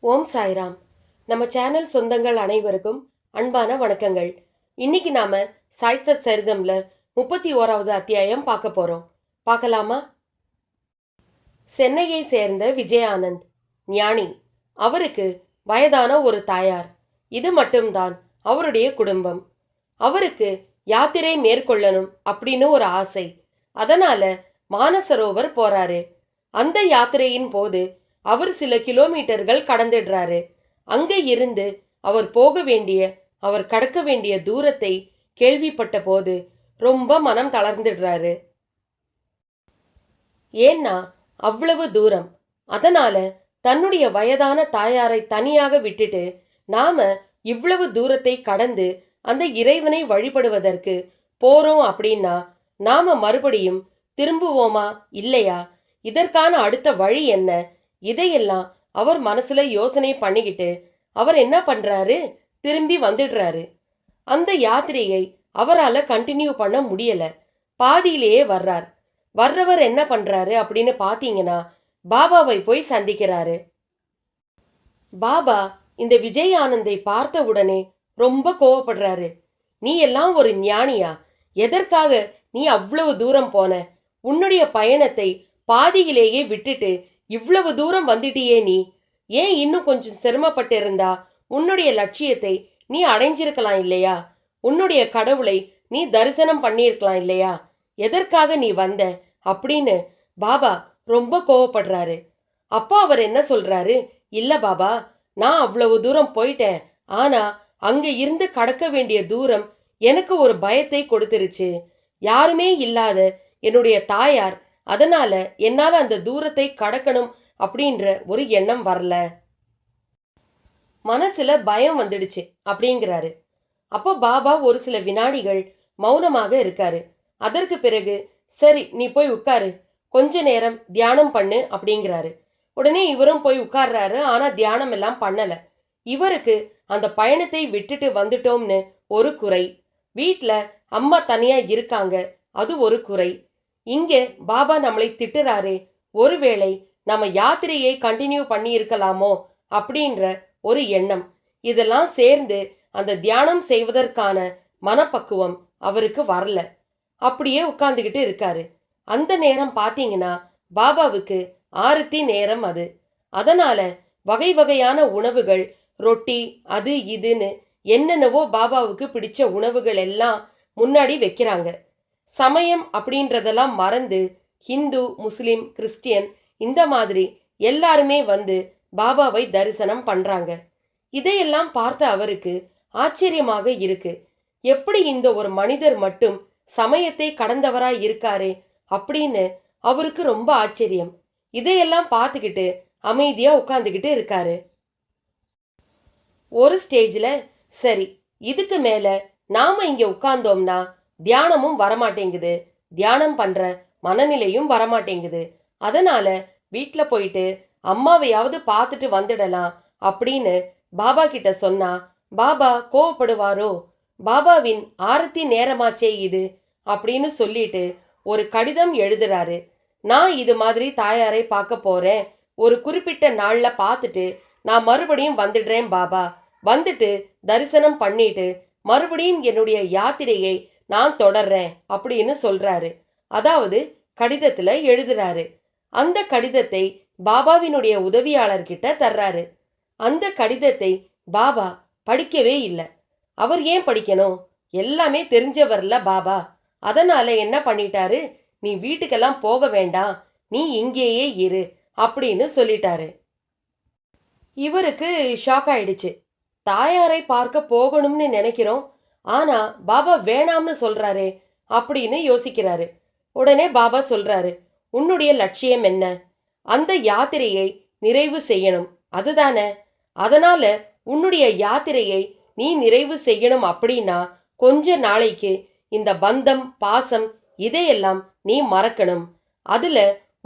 ஓம் சாய்ராம். நம்ம சேனல் சொந்தங்கள் அனைவருக்கும் அன்பான வணக்கங்கள். இன்னைக்கு நாம சாய்சத் சரிதம்ல 31வது அத்தியாயம் பார்க்க போறோம். பார்க்கலாமா? சென்னையை சேர்ந்த விஜயானந்த் ஞானி. அவருக்கு வயதான ஒரு தாயார். இது மட்டும்தான் அவருடைய குடும்பம். அவருக்கு யாத்திரை மேற்கொள்ளணும் அப்படின்னு ஒரு ஆசை. அதனால மானசரோவர் போறாரு. அந்த யாத்திரையின் போது அவர் சில கிலோமீட்டர்கள் கடந்துடுறாரு. அங்க இருந்து அவர் போக வேண்டிய, அவர் கடக்க வேண்டிய தூரத்தை கேள்விப்பட்ட போது ரொம்ப மனம் தளர்ந்துடுறாரு. ஏன்னா அவ்வளவு தூரம். அதனால தன்னுடைய வயதான தாயாரை தனியாக விட்டுட்டு நாம இவ்வளவு தூரத்தை கடந்து அந்த இறைவனை வழிபடுவதற்கு போறோம் அப்படின்னா நாம மறுபடியும் திரும்புவோமா இல்லையா? இதற்கான அடுத்த வழி என்ன? இதையெல்லாம் அவர் மனசுல யோசனை பண்ணிக்கிட்டு அவர் என்ன பண்றாரு? திரும்பி வந்துடுறாரு. அந்த யாத்திரையை அவரால் கண்டினியூ பண்ண முடியல. பாதியிலேயே வர்றார். வர்றவர் என்ன பண்றாரு அப்படின்னு பாத்தீங்கன்னா பாபாவை போய் சந்திக்கிறாரு. பாபா இந்த விஜய் ஆனந்தை பார்த்த உடனே ரொம்ப கோவப்படுறாரு. நீ எல்லாம் ஒரு ஞானியா? எதற்காக நீ அவ்வளவு தூரம் போன? உன்னுடைய பயணத்தை பாதியிலேயே விட்டுட்டு இவ்வளவு தூரம் வந்துட்டியே நீ. ஏன் இன்னும் கொஞ்சம் சிரமப்பட்டு இருந்தா உன்னுடைய லட்சியத்தை நீ அடைஞ்சிருக்கலாம் இல்லையா? உன்னுடைய கடவுளை நீ தரிசனம் பண்ணியிருக்கலாம் இல்லையா? எதற்காக நீ வந்த அப்படின்னு பாபா ரொம்ப கோவப்படுறாரு. அப்போ அவர் என்ன சொல்றாரு? இல்ல பாபா, நான் அவ்வளவு தூரம் போயிட்டேன். ஆனா அங்க இருந்து கடக்க வேண்டிய தூரம் எனக்கு ஒரு பயத்தை கொடுத்துருச்சு. யாருமே இல்லாத என்னுடைய தாயார், அதனால என்னால அந்த தூரத்தை கடக்கணும் அப்படின்ற ஒரு எண்ணம் வரல. மனசுல பயம் வந்துடுச்சு அப்படிங்கிறாரு. அப்போ பாபா ஒரு சில வினாடிகள் மௌனமாக இருக்காரு. அதற்கு பிறகு சரி நீ போய் உட்காரு, கொஞ்ச நேரம் தியானம் பண்ணு அப்படிங்கிறாரு. உடனே இவரும் போய் உட்கார்றாரு. ஆனா தியானம் எல்லாம் பண்ணல. இவருக்கு அந்த பயணத்தை விட்டுட்டு வந்துட்டோம்னு ஒரு குறை. வீட்ல அம்மா தனியா இருக்காங்க, அது ஒரு குறை. இங்கே பாபா நம்மளை திட்டுறாரே, ஒருவேளை நம்ம யாத்திரையை கண்டினியூ பண்ணி இருக்கலாமோ அப்படின்ற ஒரு எண்ணம். இதெல்லாம் சேர்ந்து அந்த தியானம் செய்வதற்கான மனப்பக்குவம் அவருக்கு வரல. அப்படியே உட்கார்ந்துகிட்டு இருக்காரு. அந்த நேரம் பாத்தீங்கன்னா பாபாவுக்கு ஆரத்தி நேரம் அது. அதனால வகை வகையான உணவுகள், ரொட்டி, அது இதுன்னு என்னென்னவோ பாபாவுக்கு பிடிச்ச உணவுகள் எல்லாம் முன்னாடி வைக்கிறாங்க. சமயம் அப்படின்றதெல்லாம் மறந்து ஹிந்து, முஸ்லிம், கிறிஸ்டியன் இந்த மாதிரி எல்லாருமே வந்து பாபாவை தரிசனம் பண்றாங்க. இதையெல்லாம் பார்த்த அவருக்கு ஆச்சரியமாக இருக்கு. எப்படி இந்த ஒரு மனிதர் மட்டும் சமயத்தை கடந்தவராய் இருக்காரே அப்படின்னு அவருக்கு ரொம்ப ஆச்சரியம். இதையெல்லாம் பார்த்துக்கிட்டு அமைதியா உட்கார்ந்துகிட்டு இருக்காரு. ஒரு ஸ்டேஜ்ல சரி, இதுக்கு மேல நாம இங்க உட்கார்ந்தோம்னா தியானமும் வரமாட்டேங்குது, தியானம் பண்ற மனநிலையும் வரமாட்டேங்குது. அதனால வீட்ல போயிட்டு அம்மாவையாவது பார்த்துட்டு வந்துடலாம் அப்படின்னு பாபா கிட்ட சொன்னா பாபா கோவப்படுவாரோ? பாபாவின் ஆரத்தி நேரமாச்சே இது அப்படின்னு சொல்லிட்டு ஒரு கடிதம் எழுதுறாரு. நான் இது மாதிரி தாயாரை பார்க்க போறேன், ஒரு குறிப்பிட்ட நாள்ல பார்த்துட்டு நான் மறுபடியும் வந்துடுறேன் பாபா. வந்துட்டு தரிசனம் பண்ணிட்டு மறுபடியும் என்னுடைய யாத்திரையை நான் தொடர்றேன் அப்படின்னு சொல்றாரு. அதாவது கடிதத்துல எழுதுறாரு. அந்த கடிதத்தை பாபாவினுடைய உதவியாளர்கிட்ட தர்றாரு. அந்த கடிதத்தை பாபா படிக்கவே இல்லை. அவர் ஏன் படிக்கணும்? எல்லாமே தெரிஞ்சவர்ல பாபா. அதனால என்ன பண்ணிட்டாரு? நீ வீட்டுக்கெல்லாம் போக வேண்டாம், நீ இங்கேயே இரு அப்படின்னு சொல்லிட்டாரு. இவருக்கு ஷாக் ஆயிடுச்சு. தாயாரை பார்க்க போகணும்னு நினைக்கிறோம், ஆனா பாபா வேணாம்னு சொல்றாரே அப்படின்னு யோசிக்கிறாரு. உடனே பாபா சொல்றாரு, உன்னுடைய லட்சியம் என்ன? அந்த யாத்திரையை நிறைவு செய்யணும், அதுதானே? அதனால உன்னுடைய யாத்திரையை நீ நிறைவு செய்யணும் அப்படின்னா கொஞ்ச நாளைக்கு இந்த பந்தம், பாசம் இதையெல்லாம் நீ மறக்கணும். அதுல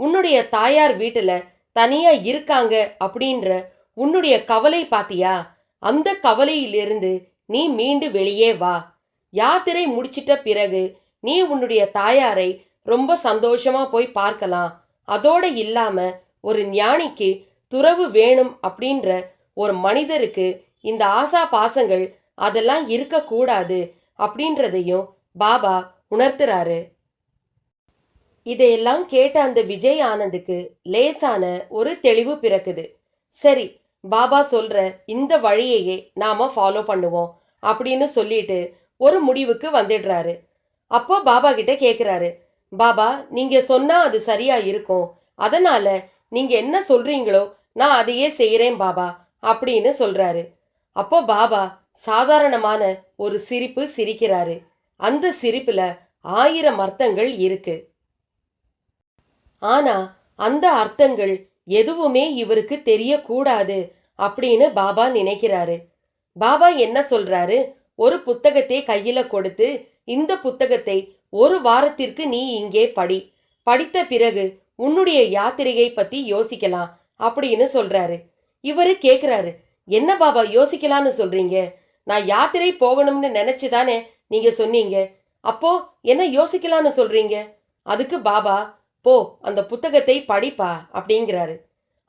உன்னுடைய தாயார் வீட்டுல தனியா இருக்காங்க அப்படின்ற உன்னுடைய கவலை பாத்தியா? அந்த கவலையிலிருந்து நீ மீண்டு வெளியே வா. யாத்திரை முடிச்சிட்ட பிறகு நீ உன்னுடைய தாயாரை ரொம்ப சந்தோஷமா போய் பார்க்கலாம். அதோட இல்லாம ஒரு ஞானிக்கு துறவு வேணும் அப்படின்ற ஒரு மனிதருக்கு இந்த ஆசா பாசங்கள் அதெல்லாம் இருக்கக்கூடாது அப்படின்றதையும் பாபா உணர்த்துறாரு. இதையெல்லாம் கேட்ட அந்த விஜய் ஆனந்துக்கு லேசான ஒரு தெளிவு பிறக்குது. சரி, பாபா சொல்ற இந்த வழியையே நாம ஃபாலோ பண்ணுவோம் அப்படின்னு சொல்லிட்டு ஒரு முடிவுக்கு வந்துடுறாரு. அப்போ பாபா கிட்ட கேக்குறாரு, பாபா நீங்க சொன்னா அது சரியா இருக்கும், அதனால நீங்க என்ன சொல்றீங்களோ நான் அதையே செய்யறேன் பாபா அப்படின்னு சொல்றாரு. அப்போ பாபா சாதாரணமான ஒரு சிரிப்பு சிரிக்கிறாரு. அந்த சிரிப்புல 1000 அர்த்தங்கள் இருக்கு. ஆனா அந்த அர்த்தங்கள் எதுவுமே இவருக்கு தெரியக்கூடாது அப்படின்னு பாபா நினைக்கிறாரு. பாபா என்ன சொல்றாரு, ஒரு புத்தகத்தை கையில கொடுத்து, இந்த புத்தகத்தை ஒரு வாரத்திற்கு நீ இங்கே படி, படித்த பிறகு உன்னுடைய யாத்திரையை பத்தி யோசிக்கலாம் அப்படின்னு சொல்றாரு. இவரு கேக்குறாரு, என்ன பாபா யோசிக்கலாம்னு சொல்றீங்க? நான் யாத்திரை போகணும்னு நினைச்சுதானே நீங்க சொன்னீங்க, அப்போ என்ன யோசிக்கலாம்னு சொல்றீங்க? அதுக்கு பாபா, போ அந்த புத்தகத்தை படிப்பா அப்படிங்கிறாரு.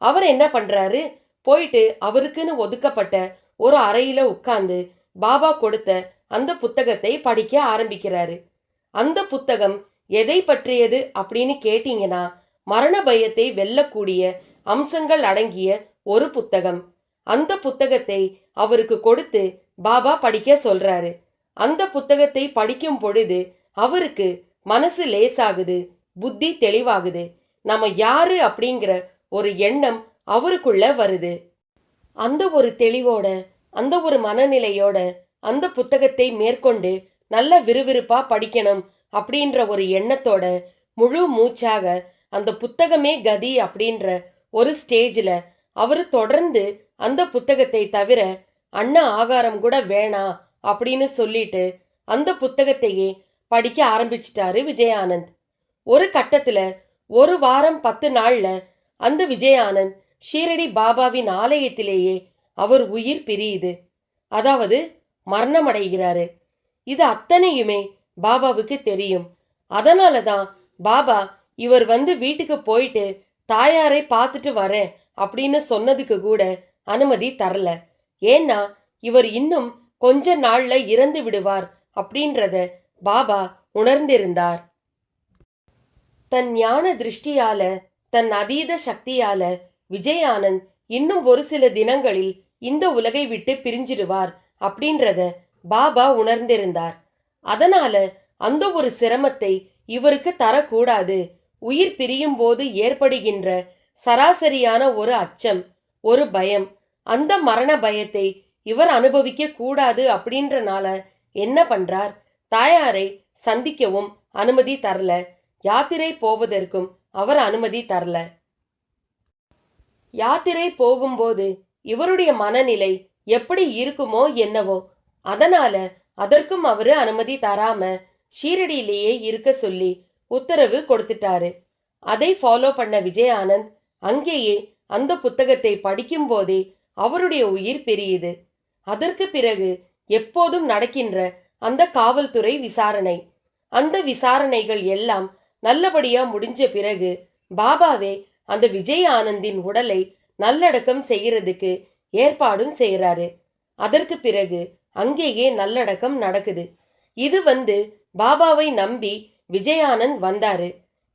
அவர் என்ன பண்றாரு, போயிட்டு அவருக்குன்னு ஒதுக்கப்பட்ட ஒரு அறையில உட்கார்ந்து பாபா கொடுத்த அந்த புத்தகத்தை படிக்க ஆரம்பிக்கிறாரு. அந்த புத்தகம் எதை பற்றியது அப்படின்னு கேட்டீங்கன்னா, மரண பயத்தை வெல்லக்கூடிய அம்சங்கள் அடங்கிய ஒரு புத்தகம். அந்த புத்தகத்தை அவருக்கு கொடுத்து பாபா படிக்க சொல்றாரு. அந்த புத்தகத்தை படிக்கும் பொழுது அவருக்கு மனசு லேசாகுது, புத்தி தெளிவாகுது. நம்ம யாரு அப்படிங்கிற ஒரு எண்ணம் அவருக்குள்ள வருது. அந்த ஒரு தெளிவோட, அந்த ஒரு மனநிலையோட அந்த புத்தகத்தை மேற்கொண்டு நல்ல விறுவிறுப்பா படிக்கணும் அப்படின்ற ஒரு எண்ணத்தோட முழு மூச்சாக அந்த புத்தகமே கதி அப்படின்ற ஒரு ஸ்டேஜில் அவர் தொடர்ந்து அந்த புத்தகத்தை தவிர அன்ன ஆகாரம் கூட வேணாம் அப்படின்னு சொல்லிட்டு அந்த புத்தகத்தையே படிக்க ஆரம்பிச்சிட்டாரு விஜயானந்த். ஒரு கட்டத்துல ஒரு வாரம் 10 நாள்ல அந்த விஜயானந்த் ஷீரடி பாபாவின் ஆலயத்திலேயே அவர் உயிர் பிரியுது, அதாவது மரணமடைகிறாரு. இது அத்தனையுமே பாபாவுக்கு தெரியும். அதனால தான் பாபா இவர் வீட்டுக்கு போயிட்டு தாயாரை பார்த்துட்டு வரேன் அப்படின்னு சொன்னதுக்கு கூட அனுமதி தரல. ஏன்னா இவர் இன்னும் கொஞ்ச நாள்ல இறந்து விடுவார் அப்படின்றத பாபா உணர்ந்திருந்தார். தன் ஞான திருஷ்டியால, தன் அதீத சக்தியால விஜயானந்த் இன்னும் ஒரு சில தினங்களில் இந்த உலகை விட்டு பிரிஞ்சிடுவார் அப்படின்றத பாபா உணர்ந்திருந்தார். அதனால அந்த ஒரு சிரமத்தை இவருக்கு தரக்கூடாது. உயிர் பிரியும் போது ஏற்படுகின்ற சராசரியான ஒரு அச்சம், ஒரு பயம், அந்த மரண பயத்தை இவர் அனுபவிக்க கூடாது அப்படின்றனால என்ன பண்றார், தாயாரை சந்திக்கவும் அனுமதி தரல, யாத்திரை போவதற்கும் அவர் அனுமதி தரல. யாத்திரை போகும்போது இவருடைய மனநிலை எப்படி இருக்குமோ என்னவோ, அதனால அதற்கும் அவரு அனுமதி தராம ஷீரடியிலேயே இருக்க சொல்லி உத்தரவு கொடுத்துட்டாரு. அதை ஃபாலோ பண்ண விஜயானந்த் அங்கேயே அந்த புத்தகத்தை படிக்கும் போதே அவருடைய உயிர் பிரியுது. அதற்கு பிறகு எப்போதும் நடக்கின்ற அந்த காவல்துறை விசாரணை, அந்த விசாரணைகள் எல்லாம் நல்லபடியா முடிஞ்ச பிறகு பாபாவே அந்த விஜய் ஆனந்தின் உடலை நல்லடக்கம் செய்யறதுக்கு ஏற்பாடும் செய்யறாரு. அதற்கு பிறகு அங்கேயே நல்லடக்கம் நடக்குது. இது பாபாவை நம்பி விஜயானந்த் வந்தாரு.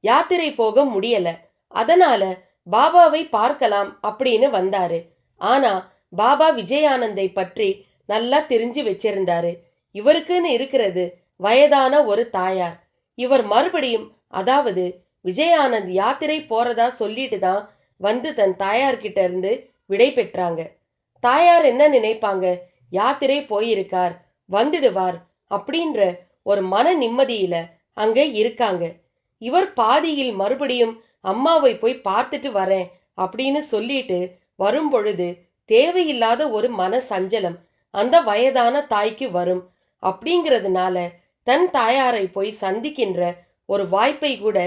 யாத்திரை போக முடியல, அதனால பாபாவை பார்க்கலாம் அப்படின்னு வந்தாரு. ஆனா பாபா விஜயானந்தை பற்றி நல்லா தெரிஞ்சு வச்சிருந்தாரு. இவருக்குன்னு இருக்கிறது வயதான ஒரு தாயார். இவர் மறுபடியும், அதாவது விஜயானந்த் யாத்திரை போறதா சொல்லிட்டு தான் தன் தாயார்கிட்ட இருந்து விடை பெற்றாங்க. தாயார் என்ன நினைப்பாங்க, யாத்திரை போயிருக்கார், வந்துடுவார் அப்படின்ற ஒரு மன நிம்மதியில அங்க இருக்காங்க. இவர் பாதியில் மறுபடியும் அம்மாவை போய் பார்த்துட்டு வரேன் அப்படின்னு சொல்லிட்டு வரும்பொழுது தேவையில்லாத ஒரு மன சஞ்சலம் அந்த வயதான தாய்க்கு வரும். அப்படிங்கிறதுனால தன் தாயாரை போய் சந்திக்கின்ற ஒரு வாய்ப்பை கூட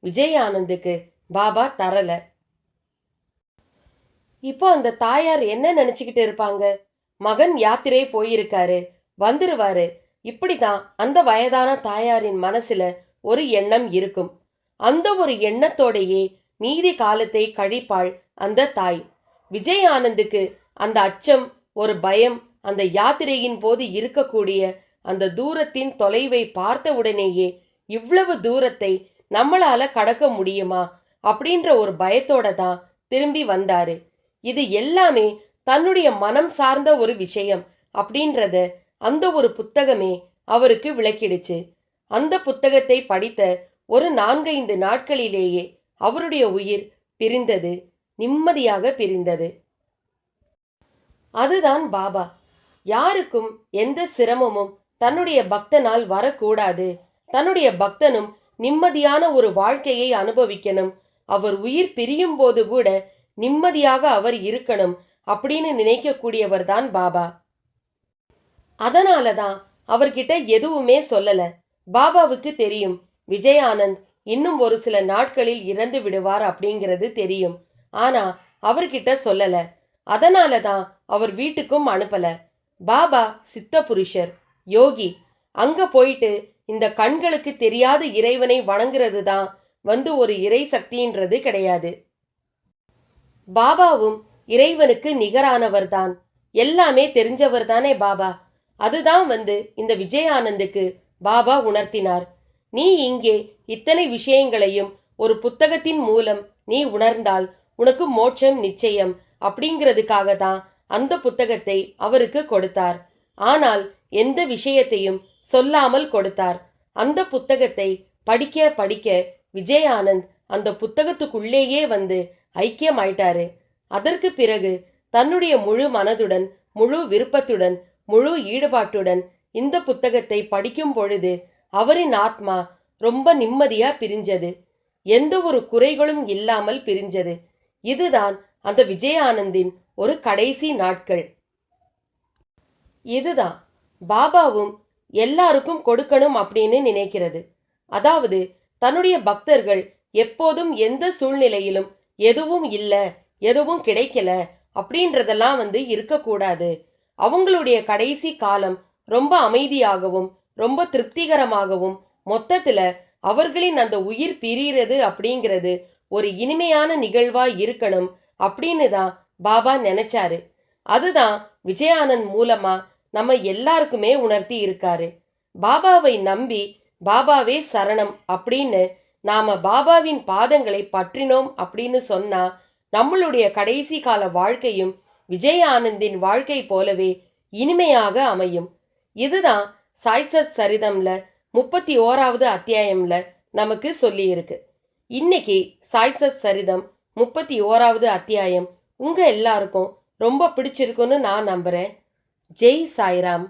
விஜயானந்துக்கு பாபா தரல. இப்போ அந்த தாயார் என்ன நினைச்சுக்கிட்டு இருப்பாங்க, மகன் யாத்திரை போயிருக்காரு, வந்துருவாரு, இப்படிதான் அந்த வயதான தாயாரின் மனசுல ஒரு எண்ணம் இருக்கும். அந்த ஒரு எண்ணத்தோடையே மீதி காலத்தை கழிப்பாள் அந்த தாய். விஜய் ஆனந்துக்கு அந்த அச்சம், ஒரு பயம், அந்த யாத்திரையின் போது இருக்கக்கூடிய அந்த தூரத்தின் தொலைவை பார்த்த உடனேயே இவ்வளவு தூரத்தை நம்மளால கடக்க முடியுமா அப்படின்ற ஒரு பயத்தோட தான் திரும்பி வந்தாரு. இது எல்லாமே தன்னுடைய மனம் சார்ந்த ஒரு விஷயம் அப்படின்றத அந்த ஒரு புத்தகமே அவருக்கு விளக்கிடுச்சு. அந்த புத்தகத்தை படித்த ஒரு 4-5 நாட்களிலேயே அவருடைய உயிர் பிரிந்தது, நிம்மதியாக பிரிந்தது. அதுதான் பாபா. யாருக்கும் எந்த சிரமமும் தன்னுடைய பக்தனால் வரக்கூடாது, தன்னுடைய பக்தனும் நிம்மதியான ஒரு வாழ்க்கையை அனுபவிக்கணும், அவர் உயிர் பிரியும் போது கூட நிம்மதியாக அவர் இருக்கணும் அப்படின்னு நினைக்கக்கூடியவர் தான் பாபா. அதனால தான் அவர்கிட்ட எதுவுமே சொல்லல. பாபாவுக்கு தெரியும் விஜயானந்த் இன்னும் ஒரு சில நாட்களில் இறந்து விடுவார் அப்படிங்கிறது தெரியும். ஆனா அவர்கிட்ட சொல்லல. அதனால தான் அவர் வீட்டுக்கும் அனுப்பல. பாபா சித்த புருஷர், யோகி. அங்க போயிட்டு இந்த கண்களுக்கு தெரியாத இறைவனை வணங்குறது தான் ஒரு இறை சக்தின்றது கிடையாது. பாபாவும் இறைவனுக்கு நிகரானவர்தான், எல்லாமே தெரிஞ்சவர் தானே பாபா. அதுதான் இந்த விஜயானந்துக்கு பாபா உணர்த்தினார். நீ இங்கே இத்தனை விஷயங்களையும் ஒரு புத்தகத்தின் மூலம் நீ உணர்ந்தால் உனக்கு மோட்சம் நிச்சயம் அப்படிங்கிறதுக்காக தான் அந்த புத்தகத்தை அவருக்கு கொடுத்தார். ஆனால் எந்த விஷயத்தையும் சொல்லாமல் கொடுத்தார். அந்த புத்தகத்தை படிக்க படிக்க விஜயானந்த் அந்த புத்தகத்துக்குள்ளேயே ஐக்கியமாயிட்டாரு. அதற்கு பிறகு தன்னுடைய முழு மனதுடன், முழு விருப்பத்துடன், முழு ஈடுபாட்டுடன் இந்த புத்தகத்தை படிக்கும் பொழுது அவரின் ஆத்மா ரொம்ப நிம்மதியா பிரிஞ்சது. எந்த ஒரு குறைகளும் இல்லாமல் பிரிஞ்சது. இதுதான் அந்த விஜயானந்தின் ஒரு கடைசி நாட்கள். இதுதான் பாபாவும் எல்லாருக்கும் கொடுக்கணும் அப்படின்னு நினைக்கிறது. அதாவது தன்னுடைய பக்தர்கள் எப்போதும் எந்த சூழ்நிலையிலும் எதுவும் இல்ல, எதுவும் கிடைக்கல அப்படின்றதெல்லாம் இருக்கக்கூடாது. அவங்களுடைய கடைசி காலம் ரொம்ப அமைதியாகவும் ரொம்ப திருப்திகரமாகவும், மொத்தத்துல அவர்களின் அந்த உயிர் பிரிகிறது அப்படிங்கிறது ஒரு இனிமையான நிகழ்வா இருக்கணும் அப்படின்னு தான் பாபா நினைச்சாரு. அதுதான் விஜயானந்த் மூலமா நம்ம எல்லாருக்குமே உணர்த்தி இருக்காரு. பாபாவை நம்பி பாபாவே சரணம் அப்படின்னு நாம பாபாவின் பாதங்களை பற்றினோம் அப்படின்னு சொன்னா நம்மளுடைய கடைசி கால வாழ்க்கையும் விஜயானந்தின் வாழ்க்கை போலவே இனிமையாக அமையும். இதுதான் சாய்சத் சரிதம்ல 31வது அத்தியாயம்ல நமக்கு சொல்லி இருக்கு. இன்னைக்கு சாய்சத் சரிதம் 31வது அத்தியாயம் உங்க எல்லாருக்கும் ரொம்ப பிடிச்சிருக்குன்னு நான் நம்புறேன். ஜெய் சாய்ராம்.